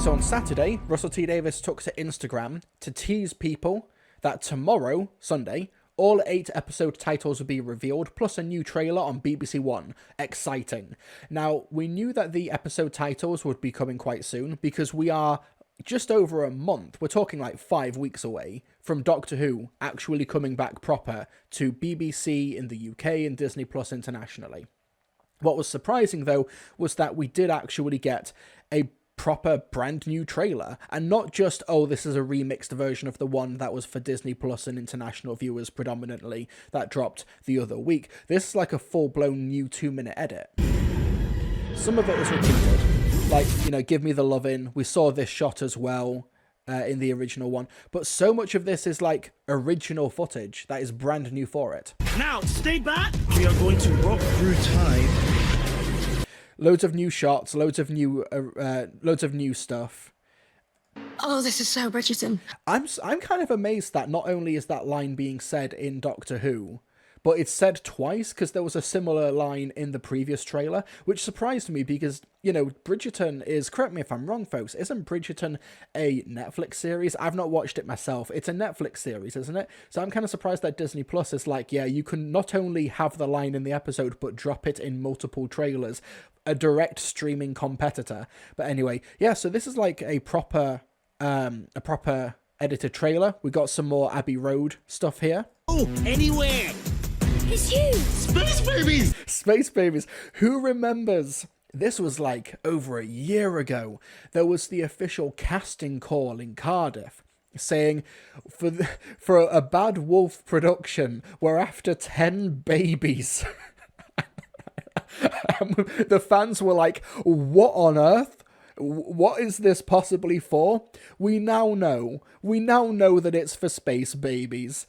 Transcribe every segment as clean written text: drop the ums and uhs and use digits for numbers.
So on Saturday, Russell T Davies took to Instagram to tease people that tomorrow, Sunday, all 8 episode titles will be revealed, plus a new trailer on BBC One. Exciting. Now, we knew that the episode titles would be coming quite soon, because we are just over a month, we're talking like 5 weeks away, from Doctor Who actually coming back proper to BBC in the UK and Disney Plus internationally. What was surprising, though, was that we did actually get a proper brand new trailer, and not just, oh, this is a remixed version of the one that was for Disney Plus and international viewers predominantly that dropped the other week. This is like a full-blown new 2-minute edit. Some of it is repeated, like, you know, Give Me the Lovin', we saw this shot as well in the original one, but so much of this is like original footage that is brand new for it. Now, stay back! We are going to rock through time. Loads of new shots, loads of new stuff. Oh, this is so Bridgerton. I'm kind of amazed that not only is that line being said in Doctor Who, but it's said twice, because there was a similar line in the previous trailer, which surprised me because, you know, Bridgerton is, correct me if I'm wrong, folks, isn't Bridgerton a Netflix series? I've not watched it myself. It's a Netflix series, isn't it? So I'm kind of surprised that Disney Plus is like, yeah, you can not only have the line in the episode, but drop it in multiple trailers. A direct streaming competitor. But anyway, yeah, so this is like a proper edited trailer. We got some more Abbey Road stuff here. Oh, anywhere! It's you! Space babies! Space Babies. Who remembers? This was like over a year ago. There was the official casting call in Cardiff saying, for a Bad Wolf production, we're after 10 babies. The fans were like, what on earth? What is this possibly for? We now know that it's for Space Babies.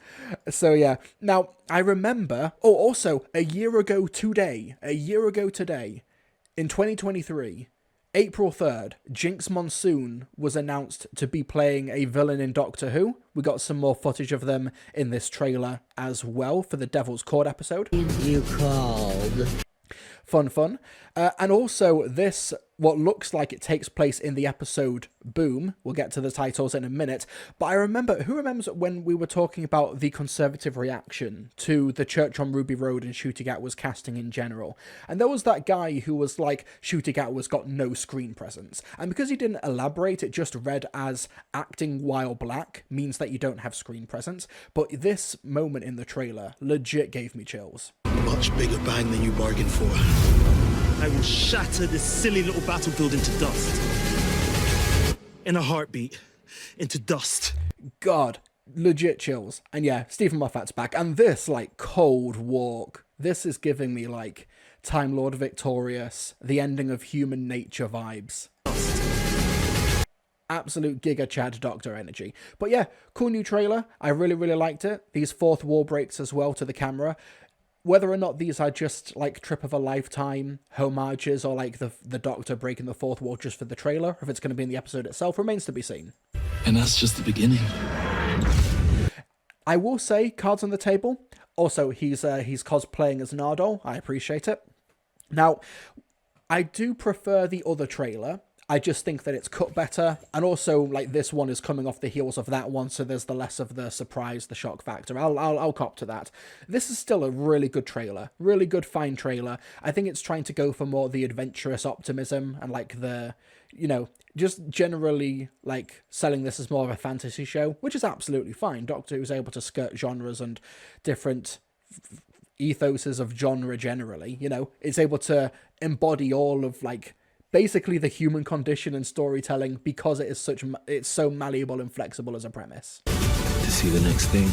So yeah. Now, I remember, also, a year ago today, in 2023, April 3rd, Jinx Monsoon was announced to be playing a villain in Doctor Who. We got some more footage of them in this trailer as well for the Devil's Court episode. You called. Fun. And also this, what looks like it takes place in the episode Boom. We'll get to the titles in a minute. But who remembers when we were talking about the conservative reaction to the Church on Ruby Road and Ncuti Gatwa's casting in general? And there was that guy who was like, Ncuti Gatwa's got no screen presence. And because he didn't elaborate, it just read as acting while black means that you don't have screen presence. But this moment in the trailer legit gave me chills. Much bigger bang than you bargained for. I will shatter this silly little battlefield into dust. In a heartbeat. Into dust. God, legit chills. And yeah, Stephen Moffat's back. And this, like, cold walk. This is giving me, like, Time Lord Victorious, the ending of Human Nature vibes. Absolute Giga Chad Doctor energy. But yeah, cool new trailer. I really, really liked it. These fourth wall breaks as well to the camera. Whether or not these are just, like, trip of a lifetime homages or, like, the Doctor breaking the fourth wall just for the trailer, or if it's going to be in the episode itself, remains to be seen. And that's just the beginning. I will say, cards on the table. Also, he's cosplaying as Nardole. I appreciate it. Now, I do prefer the other trailer. I just think that it's cut better, and also, like, this one is coming off the heels of that one, so there's the less of the surprise, the shock factor. I'll cop to that. This is still a really good trailer, really good, fine trailer. I think it's trying to go for more the adventurous optimism and, like, the, you know, just generally, like, selling this as more of a fantasy show, which is absolutely fine. Doctor Who's able to skirt genres and different ethoses of genre generally, you know. It's able to embody all of, like, basically the human condition and storytelling because it's so malleable and flexible as a premise. To see the next thing,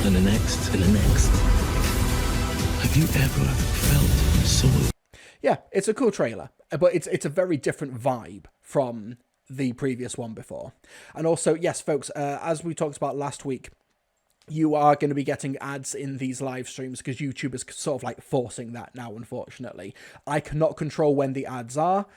and the next, and the next. Have you ever felt so... Yeah, it's a cool trailer, but it's a very different vibe from the previous one before. And also, yes, folks, as we talked about last week, you are going to be getting ads in these live streams because YouTube is sort of like forcing that now, unfortunately. I cannot control when the ads are,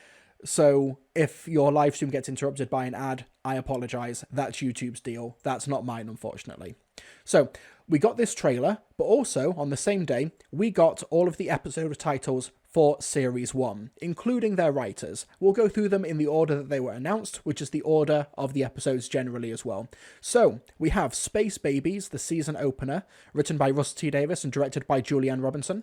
so if your live stream gets interrupted by an ad, I apologize. That's YouTube's deal. That's not mine, unfortunately. So, we got this trailer, but also on the same day, we got all of the episode titles for Series 1, including their writers. We'll go through them in the order that they were announced, which is the order of the episodes generally as well. So, we have Space Babies, the season opener, written by Russell T Davies and directed by Julianne Robinson.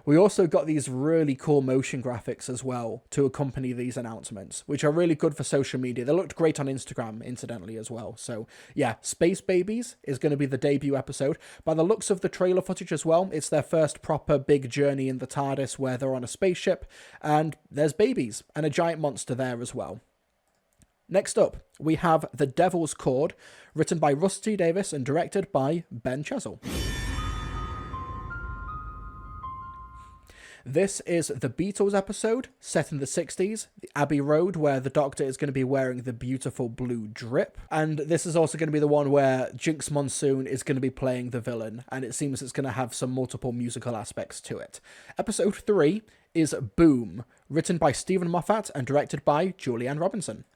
We also got these really cool motion graphics as well to accompany these announcements, which are really good for social media. They looked great on Instagram, incidentally, as well. So, yeah, Space Babies is going to be the debut episode. By the looks of the trailer footage as well, it's their first proper big journey in the TARDIS where they're on a spaceship, and there's babies and a giant monster there as well. Next up, we have The Devil's Chord, written by Russell T Davies and directed by Ben Chesil. This is the Beatles episode, set in the 60s, the Abbey Road, where the Doctor is going to be wearing the beautiful blue drip. And this is also going to be the one where Jinx Monsoon is going to be playing the villain, and it seems it's going to have some multiple musical aspects to it. Episode 3 is Boom, written by Stephen Moffat and directed by Julianne Robinson.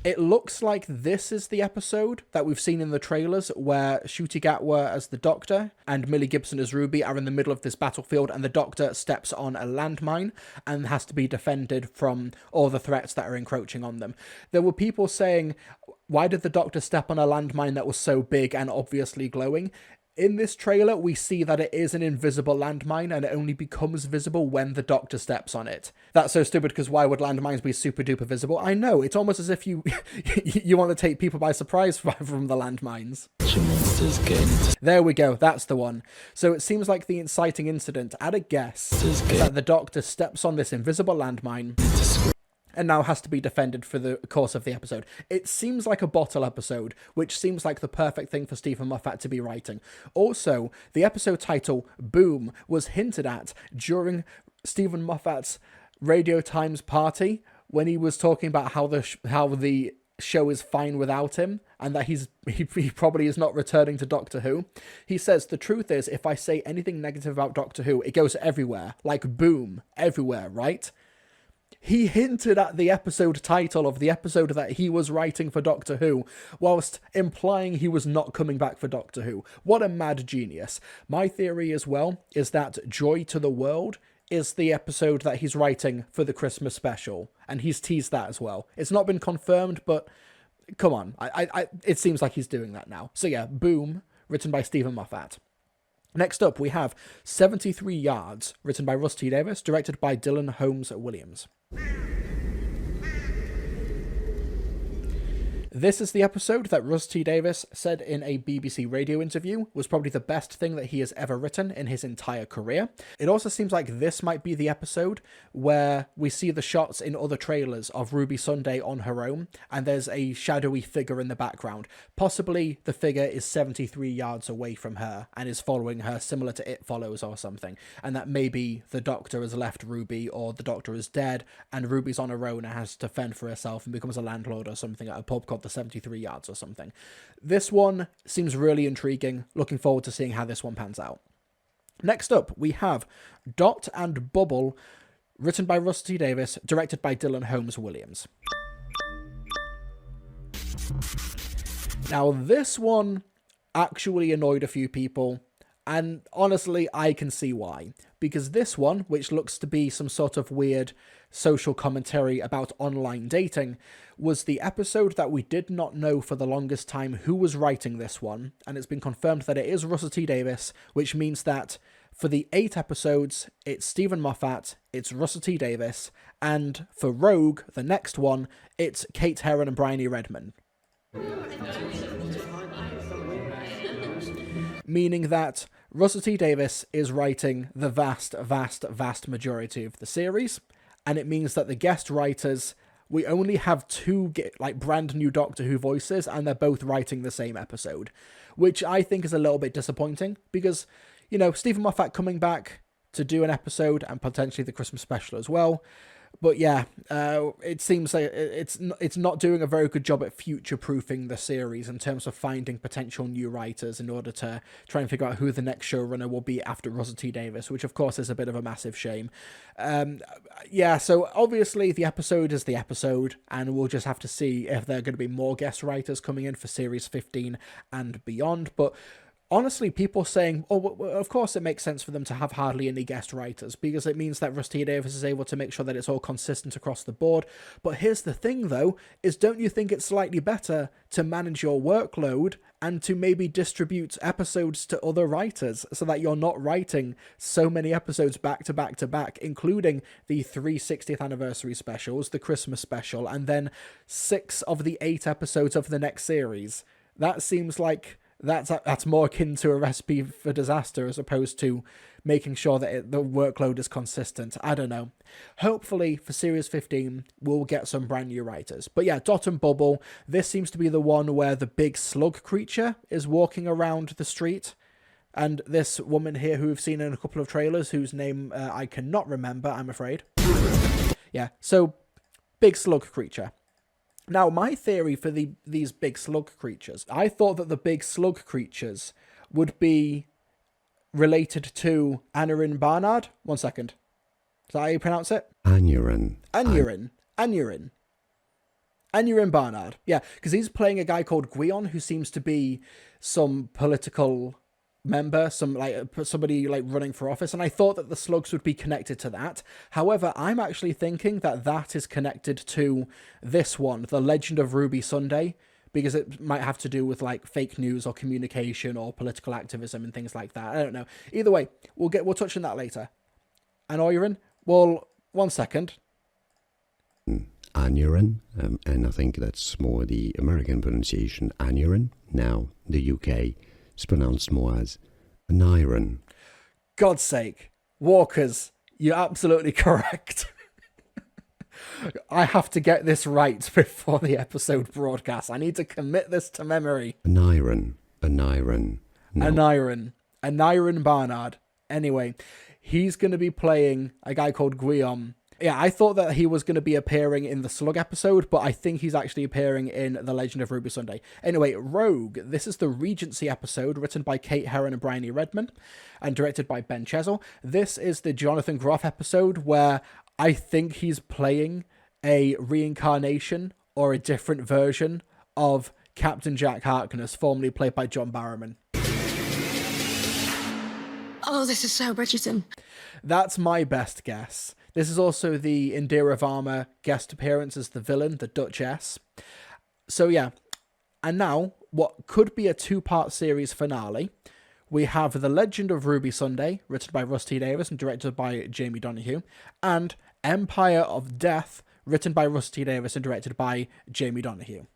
It looks like this is the episode that we've seen in the trailers where Ncuti Gatwa as the Doctor and Millie Gibson as Ruby are in the middle of this battlefield, and the Doctor steps on a landmine and has to be defended from all the threats that are encroaching on them. There were people saying, why did the Doctor step on a landmine that was so big and obviously glowing? In this trailer, we see that it is an invisible landmine and it only becomes visible when the Doctor steps on it. That's so stupid, because why would landmines be super duper visible? I know, it's almost as if you you want to take people by surprise from the landmines. There we go, that's the one. So it seems like the inciting incident, at a guess, is that the Doctor steps on this invisible landmine and now has to be defended for the course of the episode. It seems like a bottle episode, which seems like the perfect thing for Stephen Moffat to be writing. Also, the episode title, Boom, was hinted at during Stephen Moffat's Radio Times party when he was talking about how the show is fine without him and that he probably is not returning to Doctor Who. He says, the truth is, if I say anything negative about Doctor Who, it goes everywhere. Like boom, everywhere, right? He hinted at the episode title of the episode that he was writing for Doctor Who, whilst implying he was not coming back for Doctor Who. What a mad genius. My theory as well is that Joy to the World is the episode that he's writing for the Christmas special, and he's teased that as well. It's not been confirmed, but come on, it seems like he's doing that now. So yeah, Boom, written by Stephen Moffat. Next up, we have 73 Yards, written by Russ T Davies, directed by Dylan Holmes Williams. This is the episode that Russ T Davies said in a BBC radio interview was probably the best thing that he has ever written in his entire career. It also seems like this might be the episode where we see the shots in other trailers of Ruby Sunday on her own, and there's a shadowy figure in the background. Possibly the figure is 73 yards away from her and is following her, similar to It Follows or something, and that maybe the Doctor has left Ruby, or the Doctor is dead and Ruby's on her own and has to fend for herself and becomes a landlord or something at a pub called the 73 Yards or something. This one seems really intriguing. Looking forward to seeing how this one pans out. Next up, we have Dot and Bubble, written by Russ T Davies, directed by Dylan Holmes Williams. Now, this one actually annoyed a few people, and honestly, I can see why. Because this one, which looks to be some sort of weird social commentary about online dating, was the episode that we did not know for the longest time who was writing this one, and it's been confirmed that it is Russell T Davies, which means that for the 8 episodes, it's Stephen Moffat, it's Russell T Davies, and for Rogue, the next one, it's Kate Herron and Bryony Redman. Meaning that Russell T Davies is writing the vast majority of the series, and it means that the guest writers, we only have 2 brand new Doctor Who voices, and they're both writing the same episode, which I think is a little bit disappointing, because, you know, Stephen Moffat coming back to do an episode, and potentially the Christmas special as well, But yeah, it seems like it's not doing a very good job at future-proofing the series in terms of finding potential new writers in order to try and figure out who the next showrunner will be after Russell T Davies, which of course is a bit of a massive shame. Yeah, so obviously the episode is the episode, and we'll just have to see if there are going to be more guest writers coming in for Series 15 and beyond, but honestly, people saying, oh, well, of course it makes sense for them to have hardly any guest writers, because it means that Rusty Davies is able to make sure that it's all consistent across the board. But here's the thing, though, is don't you think it's slightly better to manage your workload and to maybe distribute episodes to other writers so that you're not writing so many episodes back to back to back, including the 360th anniversary specials, the Christmas special, and then 6 of the 8 episodes of the next series? That seems like that's more akin to a recipe for disaster as opposed to making sure that the workload is consistent. I don't know. Hopefully for Series 15, we'll get some brand new writers. But yeah, Dot and Bubble, this seems to be the one where the big slug creature is walking around the street. And this woman here who we've seen in a couple of trailers, whose name I cannot remember, I'm afraid. Yeah, so big slug creature. Now, my theory for these big slug creatures, I thought that the big slug creatures would be related to Aneurin Barnard. 1 second. Is that how you pronounce it? Aneurin. Aneurin Barnard. Yeah, because he's playing a guy called Gwion, who seems to be some political member, somebody running for office, and I thought that the slugs would be connected to that. However, I'm actually thinking that is connected to this one, The Legend of Ruby Sunday, because it might have to do with fake news or communication or political activism and things like that. I don't know. Either way, we'll touch on that later. Aneurin? Well, 1 second. Aneurin, and I think that's more the American pronunciation, Aneurin. Now, the UK, it's pronounced more as Aneurin. God's sake. Walkers, you're absolutely correct. I have to get this right before the episode broadcast. I need to commit this to memory. Aneurin. Aneurin Barnard. Anyway, he's going to be playing a guy called Gwion. Yeah, I thought that he was going to be appearing in the Slug episode, but I think he's actually appearing in The Legend of Ruby Sunday. Anyway, Rogue. This is the Regency episode written by Kate Herron and Bryony Redman and directed by Ben Chesil. This is the Jonathan Groff episode where I think he's playing a reincarnation or a different version of Captain Jack Harkness, formerly played by John Barrowman. Oh, this is so Bridgerton. That's my best guess. This is also the Indira Varma guest appearance as the villain, the Duchess. So yeah, and now, what could be a 2-part series finale, we have The Legend of Ruby Sunday, written by Russ T. Davies and directed by Jamie Donahue, and Empire of Death, written by Russ T. Davies and directed by Jamie Donahue.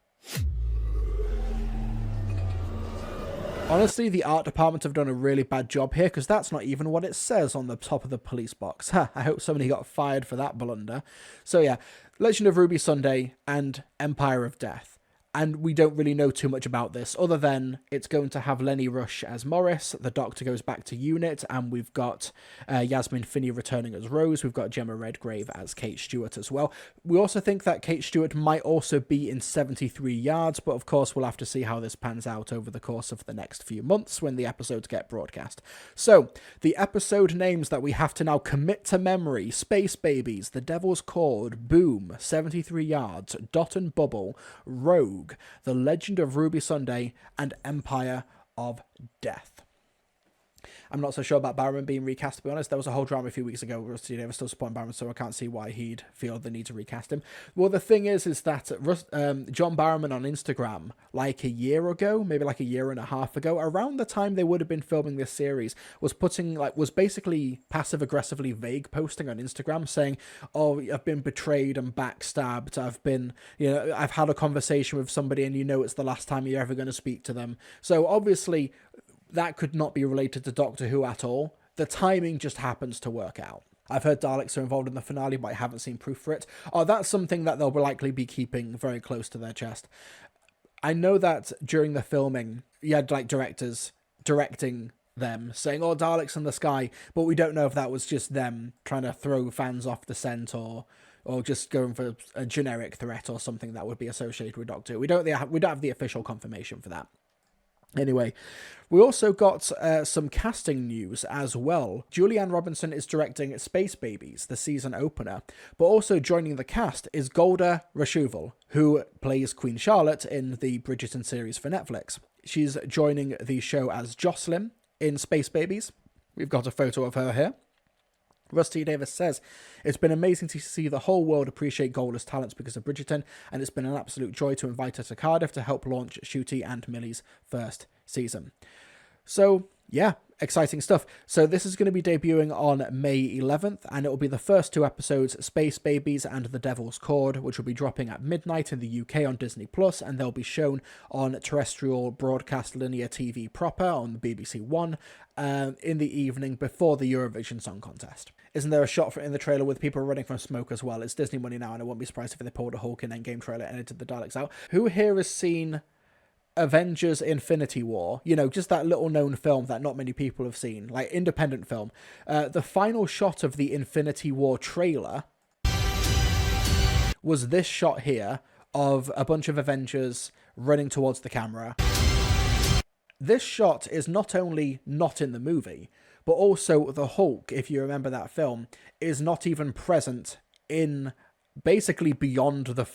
Honestly, the art department have done a really bad job here, because that's not even what it says on the top of the police box. I hope somebody got fired for that blunder. So yeah, Legend of Ruby Sunday and Empire of Death. And we don't really know too much about this, other than it's going to have Lenny Rush as Morris, the Doctor goes back to UNIT, and we've got Yasmin Finney returning as Rose, we've got Gemma Redgrave as Kate Stewart as well. We also think that Kate Stewart might also be in 73 Yards, but of course we'll have to see how this pans out over the course of the next few months when the episodes get broadcast. So, the episode names that we have to now commit to memory: Space Babies, The Devil's Chord, Boom, 73 Yards, Dot and Bubble, Rogue, The Legend of Ruby Sunday, and Empire of Death. I'm not so sure about Barrowman being recast, to be honest. There was a whole drama a few weeks ago where Rusty Davies still supporting Barrowman, so I can't see why he'd feel the need to recast him. Well, the thing is that John Barrowman on Instagram, like a year ago, maybe like a year and a half ago, around the time they would have been filming this series, was basically passive-aggressively vague posting on Instagram saying, oh, I've been betrayed and backstabbed, I've had a conversation with somebody and it's the last time you're ever going to speak to them. So obviously, that could not be related to Doctor Who at all. The timing just happens to work out. I've heard Daleks are involved in the finale, but I haven't seen proof for it. Oh, that's something that they'll likely be keeping very close to their chest. I know that during the filming, you had directors directing them, saying, oh, Daleks in the sky, but we don't know if that was just them trying to throw fans off the scent or or just going for a generic threat or something that would be associated with Doctor Who. We don't have the official confirmation for that. Anyway, we also got some casting news as well. Julianne Robinson is directing Space Babies, the season opener, but also joining the cast is Golda Rosheuvel, who plays Queen Charlotte in the Bridgerton series for Netflix. She's joining the show as Jocelyn in Space Babies. We've got a photo of her here. Russ T. Davis says, "It's been amazing to see the whole world appreciate Golda's talents because of Bridgerton, and it's been an absolute joy to invite her to Cardiff to help launch Ncuti and Millie's first season." So, yeah, exciting stuff. So this is going to be debuting on May 11th, and it will be the first 2 episodes, Space Babies and The Devil's Cord, which will be dropping at midnight in the UK on Disney+, and they'll be shown on terrestrial broadcast linear TV proper on the BBC One in the evening before the Eurovision Song Contest. Isn't there a shot in the trailer with people running from smoke as well? It's Disney money now, and I wouldn't be surprised if they pulled a Hulk in Endgame trailer and edited the Daleks out. Who here has seen Avengers Infinity War? You know, just that little known film that not many people have seen, like independent film. The final shot of the Infinity War trailer was this shot here of a bunch of Avengers running towards the camera. This shot is not only not in the movie, but also the Hulk, if you remember that film, is not even present in basically beyond the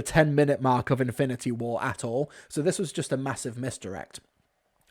10-minute mark of Infinity War at all. So this was just a massive misdirect.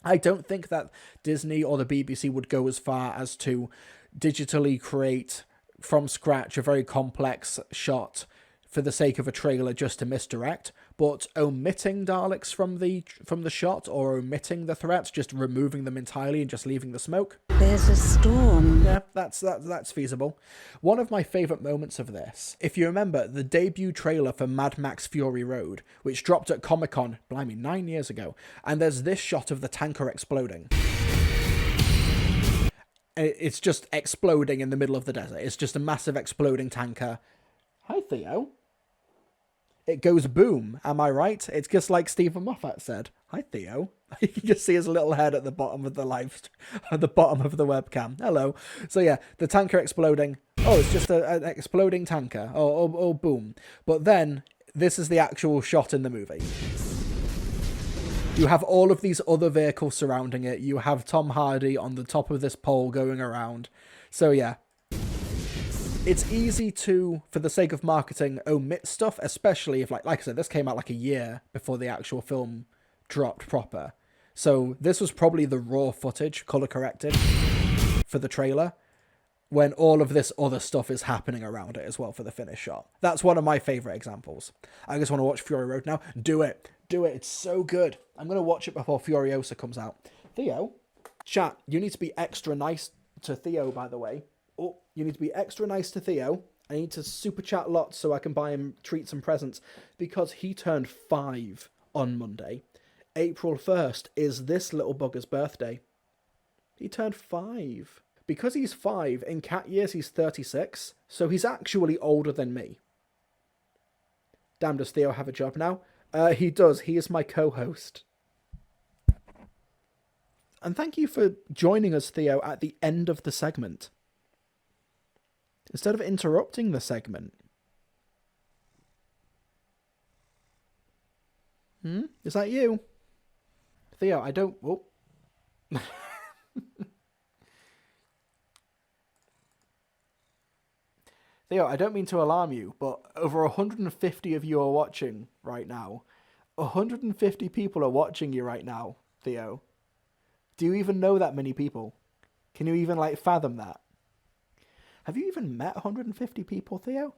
I don't think that Disney or the BBC would go as far as to digitally create from scratch a very complex shot for the sake of a trailer just to misdirect, but omitting Daleks from the shot, or omitting the threats, just removing them entirely and just leaving the smoke. There's a storm. Yeah, that's feasible. One of my favourite moments of this, if you remember, the debut trailer for Mad Max Fury Road, which dropped at Comic-Con, blimey, 9 years ago, and there's this shot of the tanker exploding. It's just exploding in the middle of the desert. It's just a massive exploding tanker. Hi, Theo. It goes boom, am I right? It's just like Stephen Moffat said. Hi, Theo. You can just see his little head at the bottom of the at the bottom of the webcam. Hello. So yeah, the tanker exploding. Oh, it's just an exploding tanker. Oh, boom. But then, this is the actual shot in the movie. You have all of these other vehicles surrounding it. You have Tom Hardy on the top of this pole going around. So yeah. It's easy to, for the sake of marketing, omit stuff, especially if, like I said, this came out like a year before the actual film dropped proper. So this was probably the raw footage, color corrected, for the trailer, when all of this other stuff is happening around it as well for the finished shot. That's one of my favourite examples. I just want to watch Fury Road now. Do it. It's so good. I'm going to watch it before Furiosa comes out. Theo, chat, you need to be extra nice to Theo, by the way. Oh, you need to be extra nice to Theo. I need to super chat lots so I can buy him treats and presents, because he turned 5 on Monday. April 1st is this little bugger's birthday. He turned 5. Because he's 5, in cat years he's 36, so he's actually older than me. Damn, does Theo have a job now? He does. He is my co-host. And thank you for joining us, Theo, at the end of the segment. Instead of interrupting the segment. Is that you? Theo, I don't... Oh. Theo, I don't mean to alarm you, but over 150 of you are watching right now. 150 people are watching you right now, Theo. Do you even know that many people? Can you even, fathom that? Have you even met 150 people, Theo?